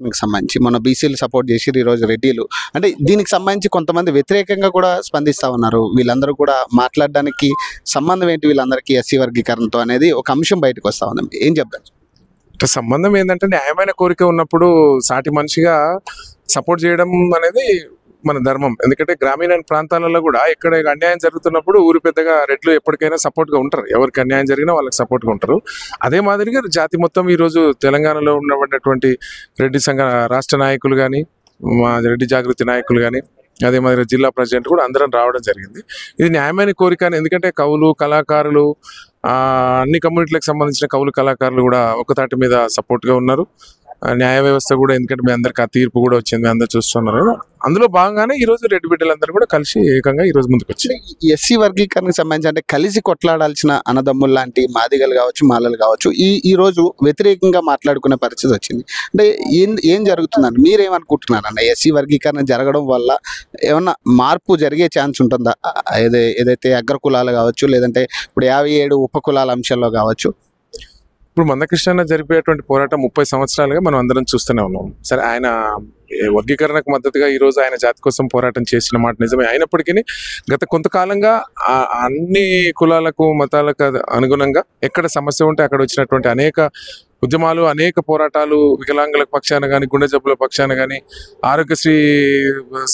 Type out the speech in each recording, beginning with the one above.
వర్గీకరణకు సంబంధించి మన బీసీలు సపోర్ట్ చేసి ఈరోజు రెడ్డిలు అంటే దీనికి సంబంధించి కొంతమంది వ్యతిరేకంగా కూడా స్పందిస్తూ ఉన్నారు. వీళ్ళందరూ కూడా మాట్లాడడానికి సంబంధం ఏంటి వీళ్ళందరికీ ఎస్సీ వర్గీకరణతో అనేది ఒక అంశం బయటకు వస్తూ ఉంది. ఏం చెప్తారు? సంబంధం ఏంటంటే న్యాయమైన కోరిక ఉన్నప్పుడు సాటి మనిషిగా సపోర్ట్ చేయడం అనేది మన ధర్మం. ఎందుకంటే గ్రామీణ ప్రాంతాలలో కూడా ఎక్కడ అన్యాయం జరుగుతున్నప్పుడు ఊరు పెద్దగా రెడ్లు ఎప్పటికైనా సపోర్ట్గా ఉంటారు. ఎవరికి అన్యాయం జరిగినా వాళ్ళకి సపోర్ట్గా ఉంటారు. అదే మాదిరిగా జాతి మొత్తం ఈరోజు తెలంగాణలో ఉన్నటువంటి రెడ్డి సంఘ రాష్ట్ర నాయకులు కానీ, మా రెడ్డి జాగృతి నాయకులు కానీ, అదే మాదిరిగా జిల్లా ప్రెసిడెంట్ కూడా అందరం రావడం జరిగింది. ఇది న్యాయమైన కోరిక. ఎందుకంటే కవులు, కళాకారులు, అన్ని కమ్యూనిటీలకు సంబంధించిన కవులు, కళాకారులు కూడా ఒకతాటి మీద సపోర్ట్గా ఉన్నారు. న్యాయ వ్యవస్థ కూడా, ఎందుకంటే మీ అందరికి ఆ తీర్పు కూడా వచ్చింది, అందరు చూస్తున్నారు కదా. అందులో భాగంగానే ఈ రోజు రెడ్డి బిడ్డలందరూ కూడా కలిసి ఏకంగా ఈ రోజు ముందుకు వచ్చారు. ఎస్సీ వర్గీకరణకు సంబంధించి అంటే కలిసి కొట్లాడాల్సిన అన్నదమ్ములు లాంటి మాదిగలు కావచ్చు, మాలలు కావచ్చు ఈ రోజు వ్యతిరేకంగా మాట్లాడుకునే పరిస్థితి వచ్చింది. అంటే ఏం జరుగుతుందండి? మీరేమనుకుంటున్నారన్న? ఎస్సీ వర్గీకరణ జరగడం వల్ల ఏమన్నా మార్పు జరిగే ఛాన్స్ ఉంటుందా? ఏదైతే అగ్రకులాలు కావచ్చు, లేదంటే ఇప్పుడు 57 ఉపకులాల అంశాల్లో కావచ్చు. ఇప్పుడు మందకృష్ణ జరిపేటువంటి పోరాటం 30 సంవత్సరాలుగా మనం అందరం చూస్తూనే ఉన్నాం. సరే, ఆయన వర్గీకరణకు మద్దతుగా ఈ రోజు ఆయన జాతి కోసం పోరాటం చేసిన మాట నిజమే. అయినప్పటికీ గత కొంతకాలంగా అన్ని కులాలకు, మతాలకు అనుగుణంగా ఎక్కడ సమస్య ఉంటే అక్కడ వచ్చినటువంటి అనేక ఉద్యమాలు, అనేక పోరాటాలు, వికలాంగుల పక్షాన కానీ, గుండె జబ్బుల పక్షాన కానీ, ఆరోగ్యశ్రీ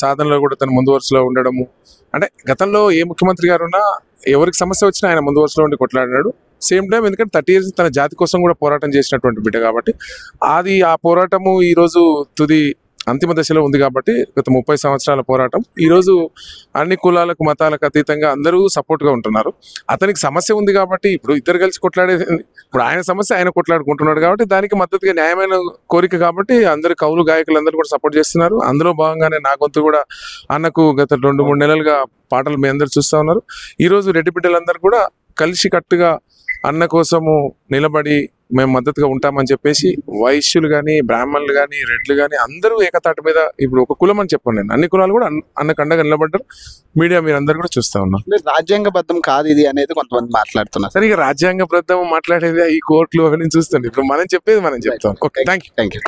సాధనలో కూడా తను ముందు వరుసలో ఉండడము. అంటే గతంలో ఏ ముఖ్యమంత్రి గారు ఉన్నా ఎవరికి సమస్య వచ్చినా ఆయన ముందు వరుసలో ఉండి కొట్లాడినాడు. సేమ్ టైం ఎందుకంటే 30 years తన జాతి కోసం కూడా పోరాటం చేసినటువంటి బిడ్డ కాబట్టి ఆ పోరాటము ఈరోజు అంతిమ దశలో ఉంది. కాబట్టి గత 30 సంవత్సరాల పోరాటం ఈరోజు అన్ని కులాలకు, మతాలకు అతీతంగా అందరూ సపోర్ట్గా ఉంటున్నారు. అతనికి సమస్య ఉంది కాబట్టి ఇప్పుడు ఇద్దరు కలిసి కొట్లాడేది, ఇప్పుడు ఆయన సమస్య ఆయన కొట్లాడుకుంటున్నాడు కాబట్టి దానికి మద్దతుగా న్యాయమైన కోరిక కాబట్టి అందరు కవులు, గాయకులు అందరూ కూడా సపోర్ట్ చేస్తున్నారు. అందులో భాగంగానే నా గొంతు కూడా అన్నకు గత 2-3 నెలలుగా పాటలు మీ అందరు చూస్తూ ఉన్నారు. ఈరోజు రెడ్డి బిడ్డలందరూ కూడా కలిసి కట్టుగా అన్న కోసము నిలబడి మేము మద్దతుగా ఉంటామని చెప్పేసి వైశ్యులు కానీ, బ్రాహ్మణులు కానీ, రెడ్లు కానీ అందరూ ఏకతాటి మీద, ఇప్పుడు ఒక కులం అని చెప్పాను నేను, అన్ని కులాలు కూడా అన్నకు అండగా నిలబడ్డారు. మీడియా మీరు అందరు కూడా చూస్తూ ఉన్నారు. రాజ్యాంగబద్ధం కాదు ఇది అనేది కొంతమంది మాట్లాడుతున్నారు. సరే, ఇక రాజ్యాంగబద్ధం మాట్లాడేది ఈ కోర్టులు అవన్నీ చూస్తుంది. ఇప్పుడు మనం చెప్పేది మనం చెప్తాం. Okay, thank you.